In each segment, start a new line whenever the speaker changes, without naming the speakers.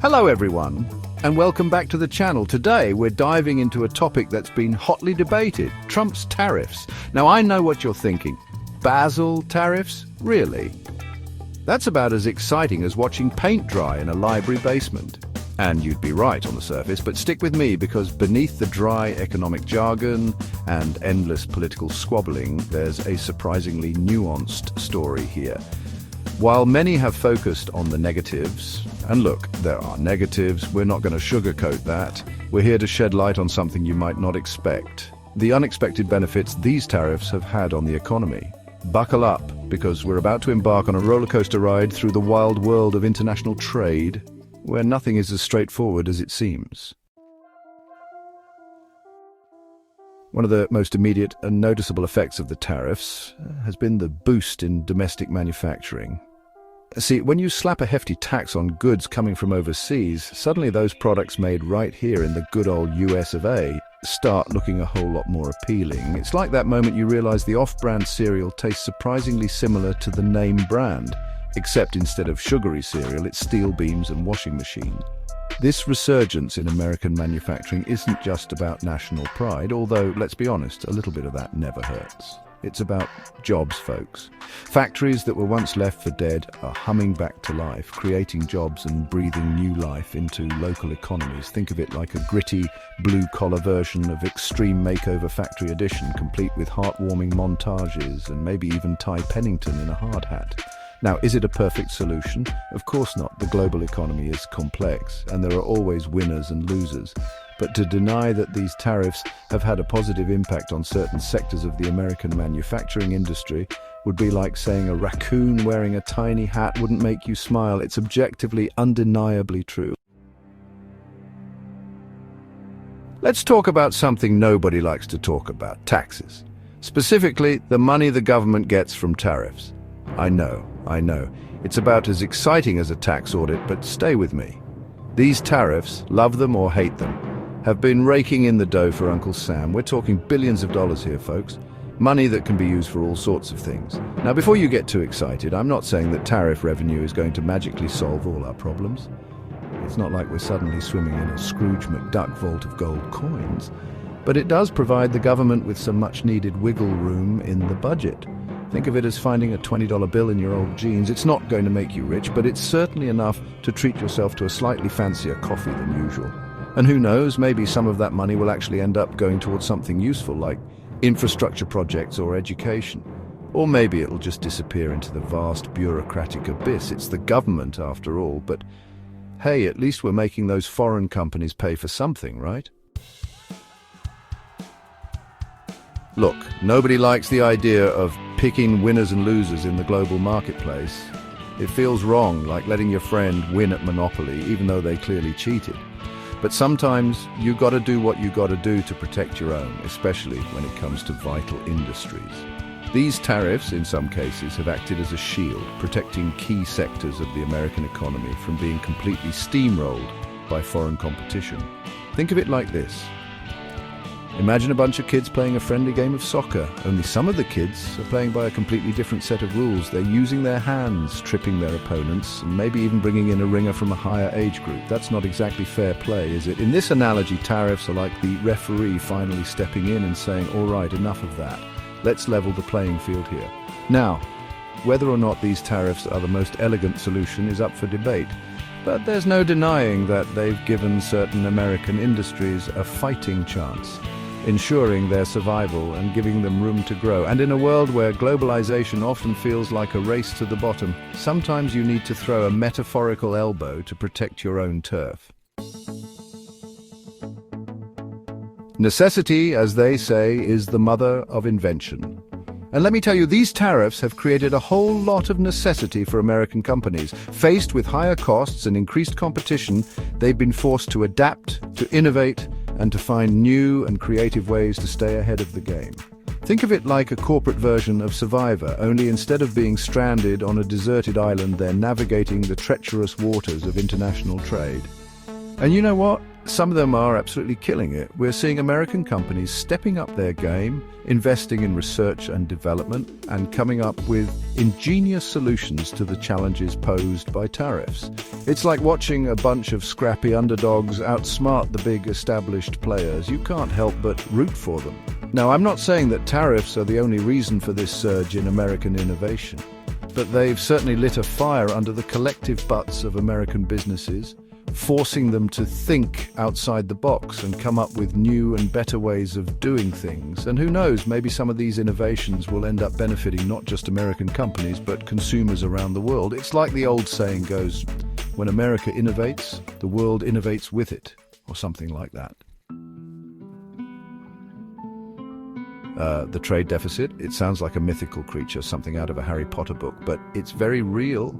Hello everyone, and welcome back to the channel. Today we're diving into a topic that's been hotly debated, Trump's tariffs. Now I know what you're thinking. Basel tariffs? Really? That's about as exciting as watching paint dry in a library basement. And you'd be right on the surface, but stick with me because beneath the dry economic jargon and endless political squabbling, there's a surprisingly nuanced story here. While many have focused on the negatives, and look, there are negatives, we're not going to sugarcoat that. We're here to shed light on something you might not expect. The unexpected benefits these tariffs have had on the economy. Buckle up, because we're about to embark on a rollercoaster ride through the wild world of international trade, where nothing is as straightforward as it seems. One of the most immediate and noticeable effects of the tariffs has been the boost in domestic manufacturing. See, when you slap a hefty tax on goods coming from overseas, suddenly those products made right here in the good old US of A start looking a whole lot more appealing. It's like that moment you realize the off-brand cereal tastes surprisingly similar to the name brand, except instead of sugary cereal, it's steel beams and washing machine. This resurgence in American manufacturing isn't just about national pride, although, let's be honest, a little bit of that never hurts. It's about jobs, folks. Factories that were once left for dead are humming back to life, creating jobs and breathing new life into local economies. Think of it like a gritty, blue-collar version of Extreme Makeover Factory Edition, complete with heartwarming montages and maybe even Ty Pennington in a hard hat. Now, is it a perfect solution? Of course not. The global economy is complex, and there are always winners and losers. But to deny that these tariffs have had a positive impact on certain sectors of the American manufacturing industry would be like saying a raccoon wearing a tiny hat wouldn't make you smile. It's objectively, undeniably true. Let's talk about something nobody likes to talk about, taxes. Specifically, the money the government gets from tariffs. I know. It's about as exciting as a tax audit, but stay with me. These tariffs, love them or hate them, have been raking in the dough for Uncle Sam. We're talking billions of dollars here, folks. Money that can be used for all sorts of things. Now, before you get too excited, I'm not saying that tariff revenue is going to magically solve all our problems. It's not like we're suddenly swimming in a Scrooge McDuck vault of gold coins. But it does provide the government with some much-needed wiggle room in the budget. Think of it as finding a $20 bill in your old jeans. It's not going to make you rich, but it's certainly enough to treat yourself to a slightly fancier coffee than usual. And who knows, maybe some of that money will actually end up going towards something useful, like infrastructure projects or education. Or maybe it'll just disappear into the vast bureaucratic abyss. It's the government, after all, but hey, at least we're making those foreign companies pay for something, right? Look, nobody likes the idea of picking winners and losers in the global marketplace. It feels wrong, like letting your friend win at Monopoly, even though they clearly cheated. But sometimes you gotta do what you gotta do to protect your own, especially when it comes to vital industries. These tariffs, in some cases, have acted as a shield, protecting key sectors of the American economy from being completely steamrolled by foreign competition. Think of it like this. Imagine a bunch of kids playing a friendly game of soccer, only some of the kids are playing by a completely different set of rules. They're using their hands, tripping their opponents, and maybe even bringing in a ringer from a higher age group. That's not exactly fair play, is it? In this analogy, tariffs are like the referee finally stepping in and saying, all right, enough of that. Let's level the playing field here. Now, whether or not these tariffs are the most elegant solution is up for debate. But there's no denying that they've given certain American industries a fighting chance, ensuring their survival and giving them room to grow. And in a world where globalization often feels like a race to the bottom, sometimes you need to throw a metaphorical elbow to protect your own turf. Necessity, as they say, is the mother of invention. And let me tell you, these tariffs have created a whole lot of necessity for American companies. Faced with higher costs and increased competition, they've been forced to adapt, to innovate, and to find new and creative ways to stay ahead of the game. Think of it like a corporate version of Survivor, only instead of being stranded on a deserted island, they're navigating the treacherous waters of international trade. And you know what? Some of them are absolutely killing it. We're seeing American companies stepping up their game, investing in research and development, and coming up with ingenious solutions to the challenges posed by tariffs. It's like watching a bunch of scrappy underdogs outsmart the big established players. You can't help but root for them. Now, I'm not saying that tariffs are the only reason for this surge in American innovation, but they've certainly lit a fire under the collective butts of American businesses, forcing them to think outside the box and come up with new and better ways of doing things. And who knows, maybe some of these innovations will end up benefiting not just American companies, but consumers around the world. It's like the old saying goes, when America innovates, the world innovates with it, or something like that. The trade deficit, it sounds like a mythical creature, something out of a Harry Potter book, but it's very real.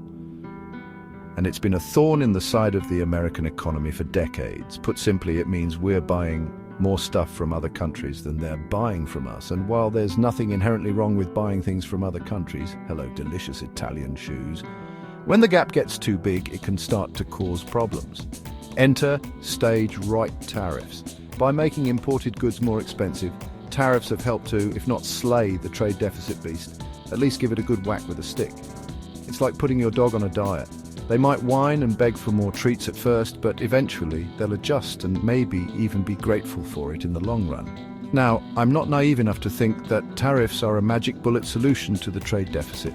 And it's been a thorn in the side of the American economy for decades. Put simply, it means we're buying more stuff from other countries than they're buying from us. And while there's nothing inherently wrong with buying things from other countries, hello, delicious Italian shoes, when the gap gets too big, it can start to cause problems. Enter stage right tariffs. By making imported goods more expensive, tariffs have helped to, if not slay the trade deficit beast, at least give it a good whack with a stick. It's like putting your dog on a diet. They might whine and beg for more treats at first, but eventually they'll adjust and maybe even be grateful for it in the long run. Now, I'm not naive enough to think that tariffs are a magic bullet solution to the trade deficit.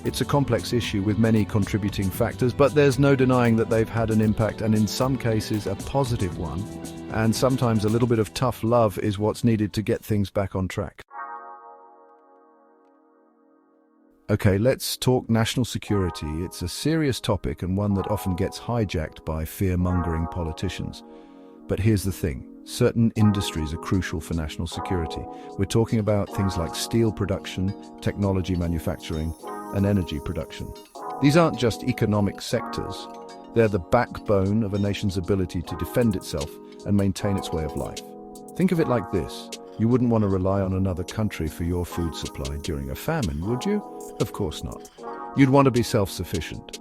It's a complex issue with many contributing factors, but there's no denying that they've had an impact, and in some cases a positive one. And sometimes a little bit of tough love is what's needed to get things back on track. Okay, let's talk national security. It's a serious topic and one that often gets hijacked by fear-mongering politicians. But here's the thing. Certain industries are crucial for national security. We're talking about things like steel production, technology manufacturing, and energy production. These aren't just economic sectors. They're the backbone of a nation's ability to defend itself and maintain its way of life. Think of it like this. You wouldn't want to rely on another country for your food supply during a famine, would you? Of course not. You'd want to be self-sufficient,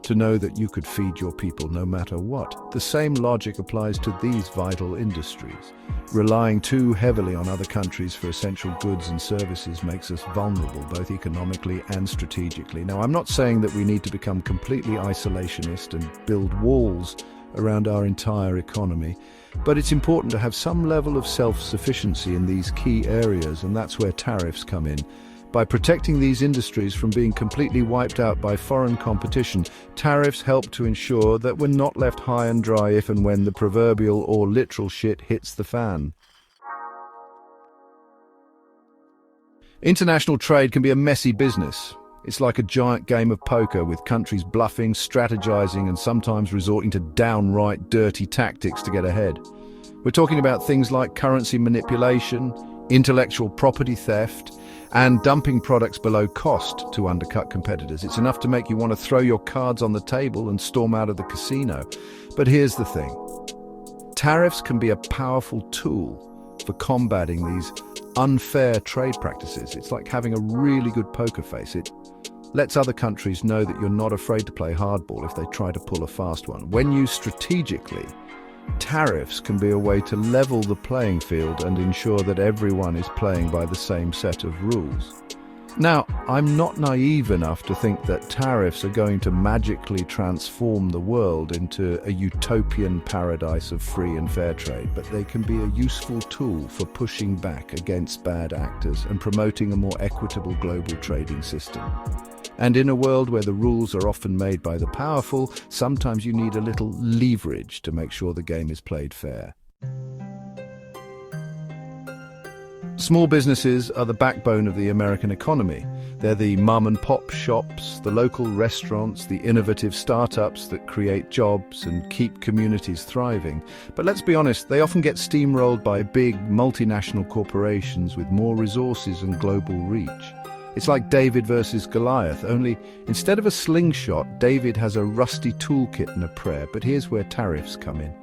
to know that you could feed your people no matter what. The same logic applies to these vital industries. Relying too heavily on other countries for essential goods and services makes us vulnerable, both economically and strategically. Now, I'm not saying that we need to become completely isolationist and build walls around our entire economy, but it's important to have some level of self-sufficiency in these key areas, and that's where tariffs come in. By protecting these industries from being completely wiped out by foreign competition, tariffs help to ensure that we're not left high and dry if and when the proverbial or literal shit hits the fan. International trade can be a messy business. It's like a giant game of poker with countries bluffing, strategizing, and sometimes resorting to downright dirty tactics to get ahead. We're talking about things like currency manipulation, intellectual property theft, and dumping products below cost to undercut competitors. It's enough to make you want to throw your cards on the table and storm out of the casino. But here's the thing. Tariffs can be a powerful tool for combating these unfair trade practices. It's like having a really good poker face. It lets other countries know that you're not afraid to play hardball if they try to pull a fast one. When used strategically, tariffs can be a way to level the playing field and ensure that everyone is playing by the same set of rules. Now, I'm not naive enough to think that tariffs are going to magically transform the world into a utopian paradise of free and fair trade, but they can be a useful tool for pushing back against bad actors and promoting a more equitable global trading system. And in a world where the rules are often made by the powerful, sometimes you need a little leverage to make sure the game is played fair. Small businesses are the backbone of the American economy. They're the mom-and-pop shops, the local restaurants, the innovative startups that create jobs and keep communities thriving. But let's be honest, they often get steamrolled by big multinational corporations with more resources and global reach. It's like David versus Goliath, only instead of a slingshot, David has a rusty toolkit and a prayer. But here's where tariffs come in.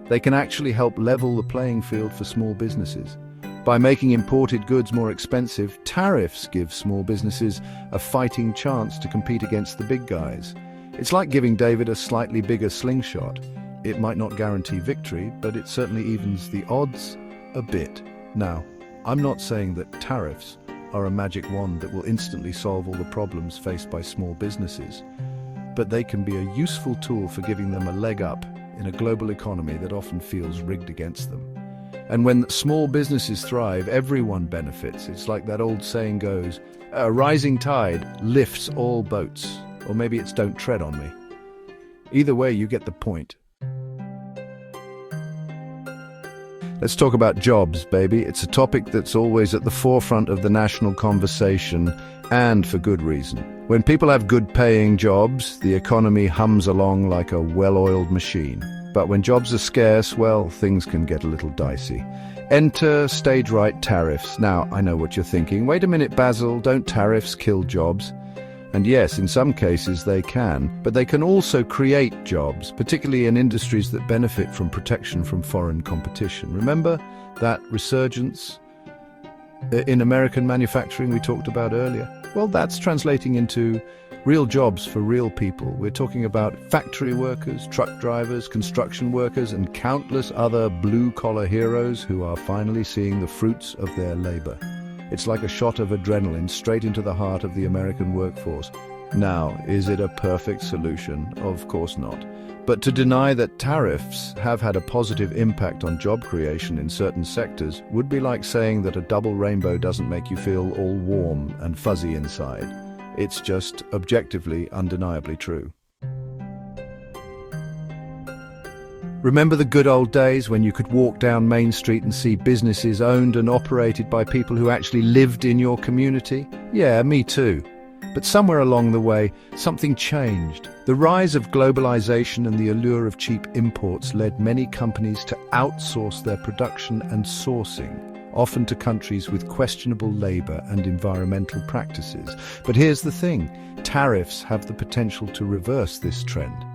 They can actually help level the playing field for small businesses. By making imported goods more expensive, tariffs give small businesses a fighting chance to compete against the big guys. It's like giving David a slightly bigger slingshot. It might not guarantee victory, but it certainly evens the odds a bit. Now, I'm not saying that tariffs are a magic wand that will instantly solve all the problems faced by small businesses, but they can be a useful tool for giving them a leg up in a global economy that often feels rigged against them. And when small businesses thrive, everyone benefits. It's like that old saying goes, a rising tide lifts all boats. Or maybe it's don't tread on me. Either way, you get the point. Let's talk about jobs, baby. It's a topic that's always at the forefront of the national conversation, and for good reason. When people have good-paying jobs, the economy hums along like a well-oiled machine. But when jobs are scarce, well, things can get a little dicey. Enter stage-right tariffs. Now, I know what you're thinking. Wait a minute, Basil, don't tariffs kill jobs? And yes, in some cases they can, but they can also create jobs, particularly in industries that benefit from protection from foreign competition. Remember that resurgence in American manufacturing we talked about earlier? Well, that's translating into real jobs for real people. We're talking about factory workers, truck drivers, construction workers, and countless other blue-collar heroes who are finally seeing the fruits of their labor. It's like a shot of adrenaline straight into the heart of the American workforce. Now, is it a perfect solution? Of course not. But to deny that tariffs have had a positive impact on job creation in certain sectors would be like saying that a double rainbow doesn't make you feel all warm and fuzzy inside. It's just objectively, undeniably true. Remember the good old days when you could walk down Main Street and see businesses owned and operated by people who actually lived in your community? Yeah, me too. But somewhere along the way, something changed. The rise of globalization and the allure of cheap imports led many companies to outsource their production and sourcing, often to countries with questionable labor and environmental practices. But here's the thing, tariffs have the potential to reverse this trend,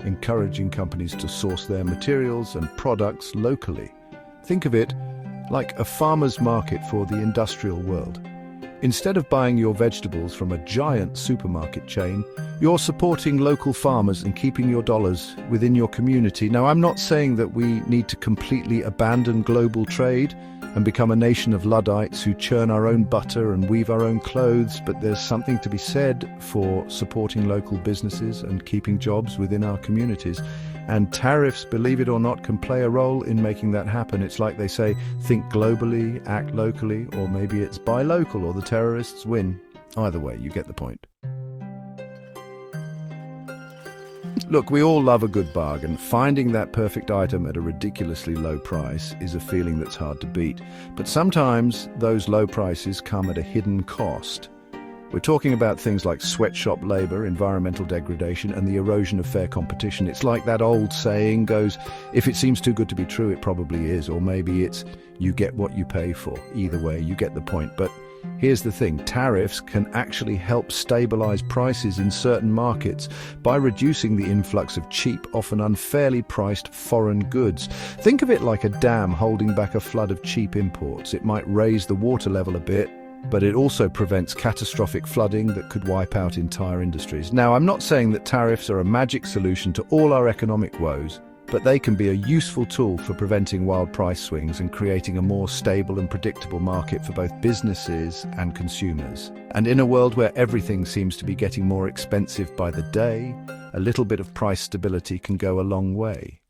encouraging companies to source their materials and products locally. Think of it like a farmer's market for the industrial world. Instead of buying your vegetables from a giant supermarket chain, you're supporting local farmers and keeping your dollars within your community. Now, I'm not saying that we need to completely abandon global trade and become a nation of Luddites who churn our own butter and weave our own clothes, but there's something to be said for supporting local businesses and keeping jobs within our communities. And tariffs, believe it or not, can play a role in making that happen. It's like they say, think globally, act locally, or maybe it's buy local or the terrorists win. Either way, you get the point. Look, we all love a good bargain. Finding that perfect item at a ridiculously low price is a feeling that's hard to beat. But sometimes those low prices come at a hidden cost. We're talking about things like sweatshop labor, environmental degradation, and the erosion of fair competition. It's like that old saying goes, if it seems too good to be true, it probably is. Or maybe it's, you get what you pay for. Either way, you get the point. But here's the thing, tariffs can actually help stabilize prices in certain markets by reducing the influx of cheap, often unfairly priced foreign goods. Think of it like a dam holding back a flood of cheap imports. It might raise the water level a bit, but it also prevents catastrophic flooding that could wipe out entire industries. Now, I'm not saying that tariffs are a magic solution to all our economic woes, but they can be a useful tool for preventing wild price swings and creating a more stable and predictable market for both businesses and consumers. And in a world where everything seems to be getting more expensive by the day, a little bit of price stability can go a long way.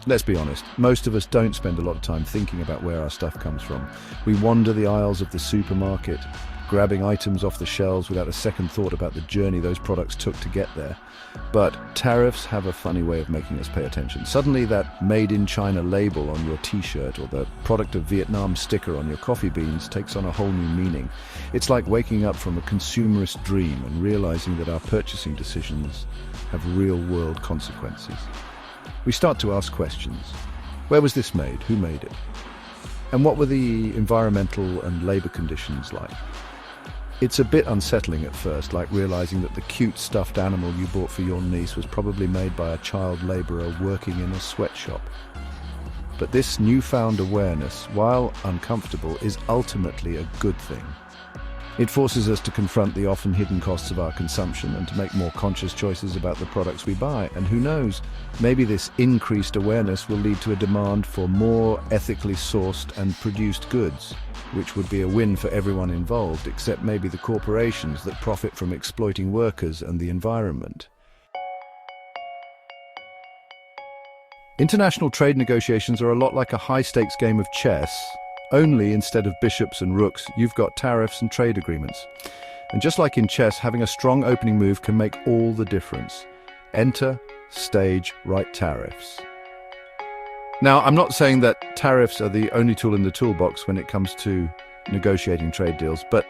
Let's be honest, most of us don't spend a lot of time thinking about where our stuff comes from. We wander the aisles of the supermarket, grabbing items off the shelves without a second thought about the journey those products took to get there. But tariffs have a funny way of making us pay attention. Suddenly that Made in China label on your t-shirt or the product of Vietnam sticker on your coffee beans takes on a whole new meaning. It's like waking up from a consumerist dream and realizing that our purchasing decisions have real-world consequences. We start to ask questions. Where was this made? Who made it? And what were the environmental and labor conditions like? It's a bit unsettling at first, like realizing that the cute stuffed animal you bought for your niece was probably made by a child laborer working in a sweatshop. But this newfound awareness, while uncomfortable, is ultimately a good thing. It forces us to confront the often hidden costs of our consumption and to make more conscious choices about the products we buy. And who knows, maybe this increased awareness will lead to a demand for more ethically sourced and produced goods, which would be a win for everyone involved, except maybe the corporations that profit from exploiting workers and the environment. International trade negotiations are a lot like a high-stakes game of chess. Only instead of bishops and rooks, you've got tariffs and trade agreements. And just like in chess, having a strong opening move can make all the difference. Enter, stage, right tariffs. Now, I'm not saying that tariffs are the only tool in the toolbox when it comes to negotiating trade deals, but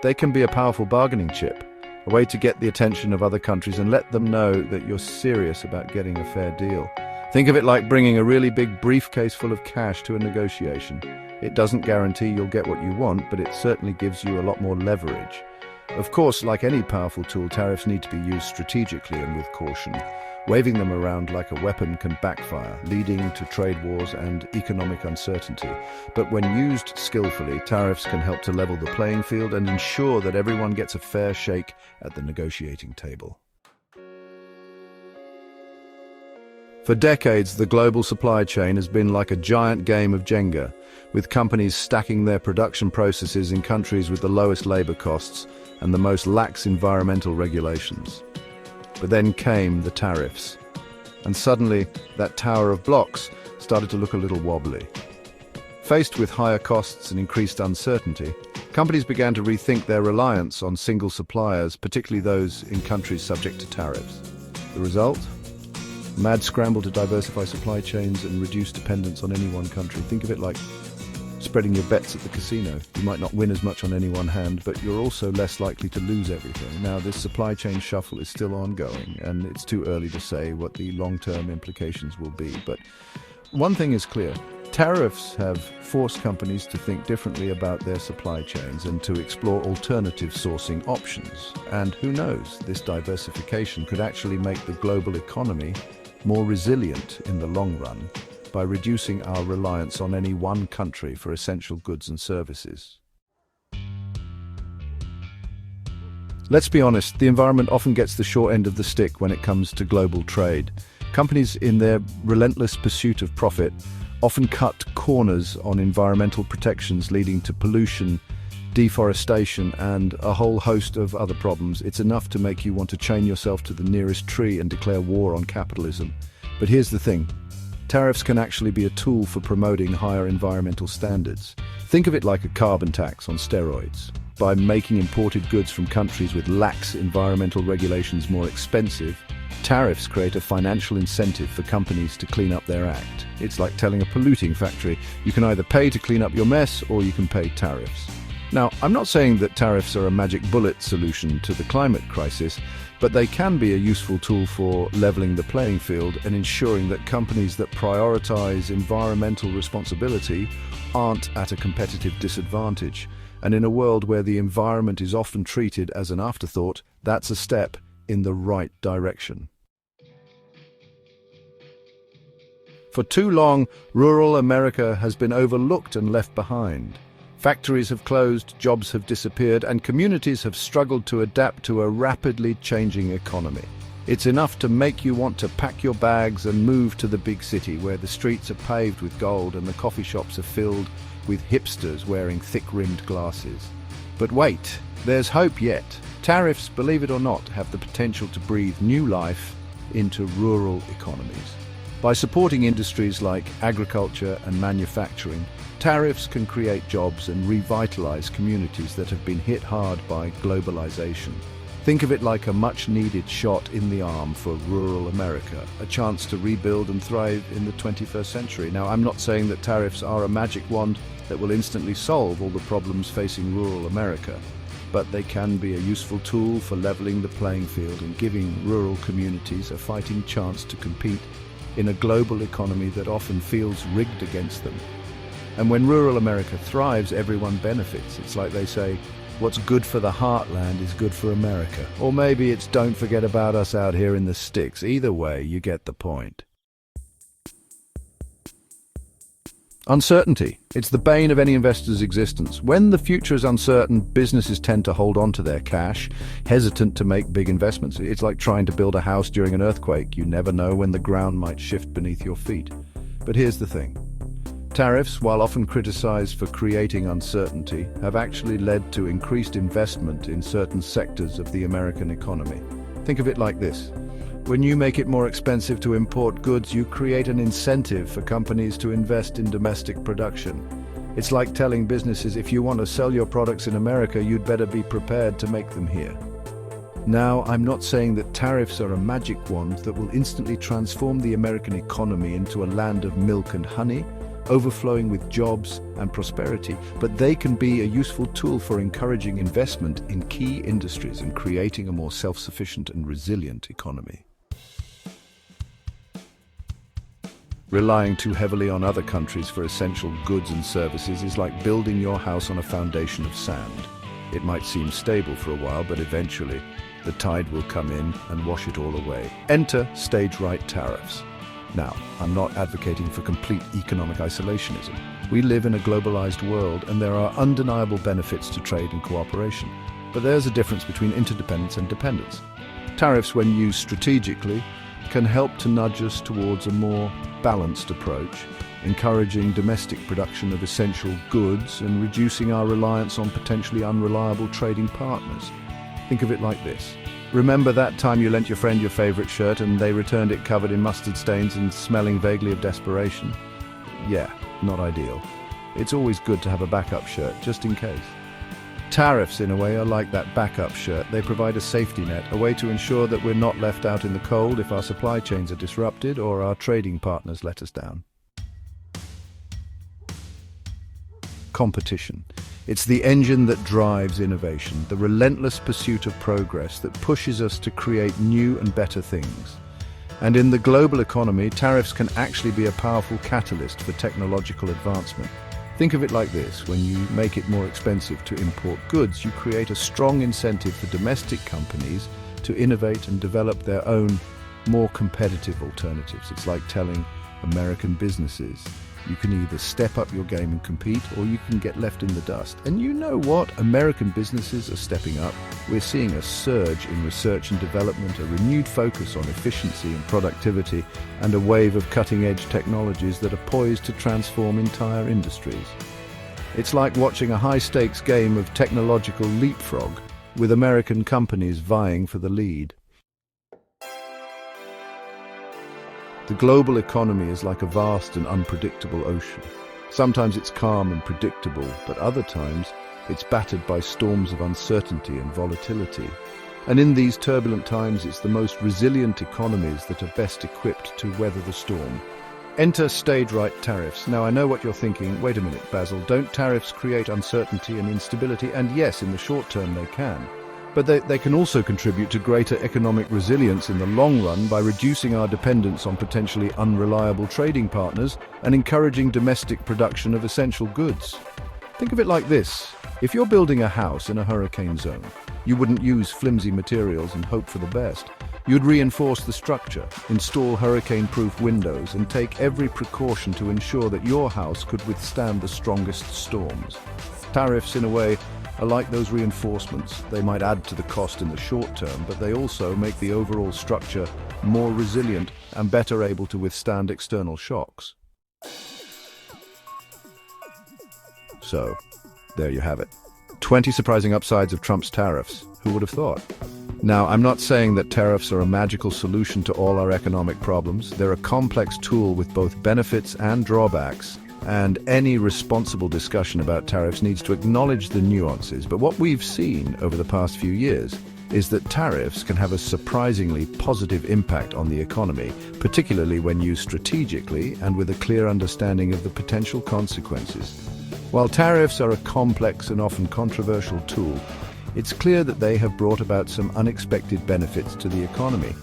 they can be a powerful bargaining chip, a way to get the attention of other countries and let them know that you're serious about getting a fair deal. Think of it like bringing a really big briefcase full of cash to a negotiation. It doesn't guarantee you'll get what you want, but it certainly gives you a lot more leverage. Of course, like any powerful tool, tariffs need to be used strategically and with caution. Waving them around like a weapon can backfire, leading to trade wars and economic uncertainty. But when used skillfully, tariffs can help to level the playing field and ensure that everyone gets a fair shake at the negotiating table. For decades, the global supply chain has been like a giant game of Jenga, with companies stacking their production processes in countries with the lowest labor costs and the most lax environmental regulations. But then came the tariffs, and suddenly that tower of blocks started to look a little wobbly. Faced with higher costs and increased uncertainty, companies began to rethink their reliance on single suppliers, particularly those in countries subject to tariffs. The result? Mad scramble to diversify supply chains and reduce dependence on any one country. Think of it like spreading your bets at the casino. You might not win as much on any one hand, but you're also less likely to lose everything. Now, this supply chain shuffle is still ongoing, and it's too early to say what the long-term implications will be. But one thing is clear. Tariffs have forced companies to think differently about their supply chains and to explore alternative sourcing options. And who knows, this diversification could actually make the global economy more resilient in the long run by reducing our reliance on any one country for essential goods and services. Let's be honest, the environment often gets the short end of the stick when it comes to global trade. Companies, in their relentless pursuit of profit, often cut corners on environmental protections, leading to pollution, deforestation, and a whole host of other problems. It's enough to make you want to chain yourself to the nearest tree and declare war on capitalism. But here's the thing. Tariffs can actually be a tool for promoting higher environmental standards. Think of it like a carbon tax on steroids. By making imported goods from countries with lax environmental regulations more expensive, tariffs create a financial incentive for companies to clean up their act. It's like telling a polluting factory, you can either pay to clean up your mess or you can pay tariffs. Now, I'm not saying that tariffs are a magic bullet solution to the climate crisis, but they can be a useful tool for leveling the playing field and ensuring that companies that prioritize environmental responsibility aren't at a competitive disadvantage. And in a world where the environment is often treated as an afterthought, that's a step in the right direction. For too long, rural America has been overlooked and left behind. Factories have closed, jobs have disappeared, and communities have struggled to adapt to a rapidly changing economy. It's enough to make you want to pack your bags and move to the big city, where the streets are paved with gold and the coffee shops are filled with hipsters wearing thick-rimmed glasses. But wait, there's hope yet. Tariffs, believe it or not, have the potential to breathe new life into rural economies. By supporting industries like agriculture and manufacturing, tariffs can create jobs and revitalize communities that have been hit hard by globalization. Think of it like a much-needed shot in the arm for rural America, a chance to rebuild and thrive in the 21st century. Now, I'm not saying that tariffs are a magic wand that will instantly solve all the problems facing rural America, but they can be a useful tool for leveling the playing field and giving rural communities a fighting chance to compete in a global economy that often feels rigged against them. And when rural America thrives, everyone benefits. It's like they say, what's good for the Heartland is good for America. Or maybe it's don't forget about us out here in the sticks. Either way, you get the point. Uncertainty. It's the bane of any investor's existence. When the future is uncertain, businesses tend to hold on to their cash, hesitant to make big investments. It's like trying to build a house during an earthquake. You never know when the ground might shift beneath your feet. But here's the thing. Tariffs, while often criticized for creating uncertainty, have actually led to increased investment in certain sectors of the American economy. Think of it like this. When you make it more expensive to import goods, you create an incentive for companies to invest in domestic production. It's like telling businesses, if you want to sell your products in America, you'd better be prepared to make them here. Now, I'm not saying that tariffs are a magic wand that will instantly transform the American economy into a land of milk and honey, overflowing with jobs and prosperity, but they can be a useful tool for encouraging investment in key industries and creating a more self-sufficient and resilient economy. Relying too heavily on other countries for essential goods and services is like building your house on a foundation of sand. It might seem stable for a while, but eventually the tide will come in and wash it all away. Enter stage-right tariffs. Now, I'm not advocating for complete economic isolationism. We live in a globalized world, and there are undeniable benefits to trade and cooperation. But there's a difference between interdependence and dependence. Tariffs, when used strategically, can help to nudge us towards a more balanced approach, encouraging domestic production of essential goods and reducing our reliance on potentially unreliable trading partners. Think of it like this. Remember that time you lent your friend your favorite shirt and they returned it covered in mustard stains and smelling vaguely of desperation? Yeah, not ideal. It's always good to have a backup shirt, just in case. Tariffs, in a way, are like that backup shirt. They provide a safety net, a way to ensure that we're not left out in the cold if our supply chains are disrupted or our trading partners let us down. Competition. It's the engine that drives innovation, the relentless pursuit of progress that pushes us to create new and better things. And in the global economy, tariffs can actually be a powerful catalyst for technological advancement. Think of it like this. When you make it more expensive to import goods, you create a strong incentive for domestic companies to innovate and develop their own, more competitive alternatives. It's like telling American businesses, you can either step up your game and compete, or you can get left in the dust. And you know what? American businesses are stepping up. We're seeing a surge in research and development, a renewed focus on efficiency and productivity, and a wave of cutting-edge technologies that are poised to transform entire industries. It's like watching a high-stakes game of technological leapfrog, with American companies vying for the lead. The global economy is like a vast and unpredictable ocean. Sometimes it's calm and predictable, but other times it's battered by storms of uncertainty and volatility. And in these turbulent times, it's the most resilient economies that are best equipped to weather the storm. Enter stage-right tariffs. Now, I know what you're thinking. Wait a minute, Basil, don't tariffs create uncertainty and instability? And yes, in the short term they can. But they can also contribute to greater economic resilience in the long run by reducing our dependence on potentially unreliable trading partners and encouraging domestic production of essential goods. Think of it like this. If you're building a house in a hurricane zone, you wouldn't use flimsy materials and hope for the best. You'd reinforce the structure, install hurricane-proof windows, and take every precaution to ensure that your house could withstand the strongest storms. Tariffs, in a way, are like those reinforcements. They might add to the cost in the short term, but they also make the overall structure more resilient and better able to withstand external shocks. So, there you have it. 20 surprising upsides of Trump's tariffs. Who would have thought? Now, I'm not saying that tariffs are a magical solution to all our economic problems. They're a complex tool with both benefits and drawbacks. And any responsible discussion about tariffs needs to acknowledge the nuances. But what we've seen over the past few years is that tariffs can have a surprisingly positive impact on the economy, particularly when used strategically and with a clear understanding of the potential consequences. While tariffs are a complex and often controversial tool, it's clear that they have brought about some unexpected benefits to the economy.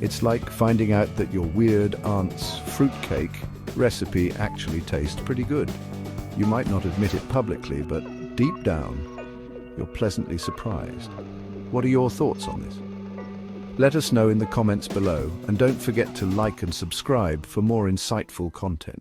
It's like finding out that your weird aunt's fruitcake recipe actually tastes pretty good. You might not admit it publicly, but deep down, you're pleasantly surprised. What are your thoughts on this? Let us know in the comments below, and don't forget to like and subscribe for more insightful content.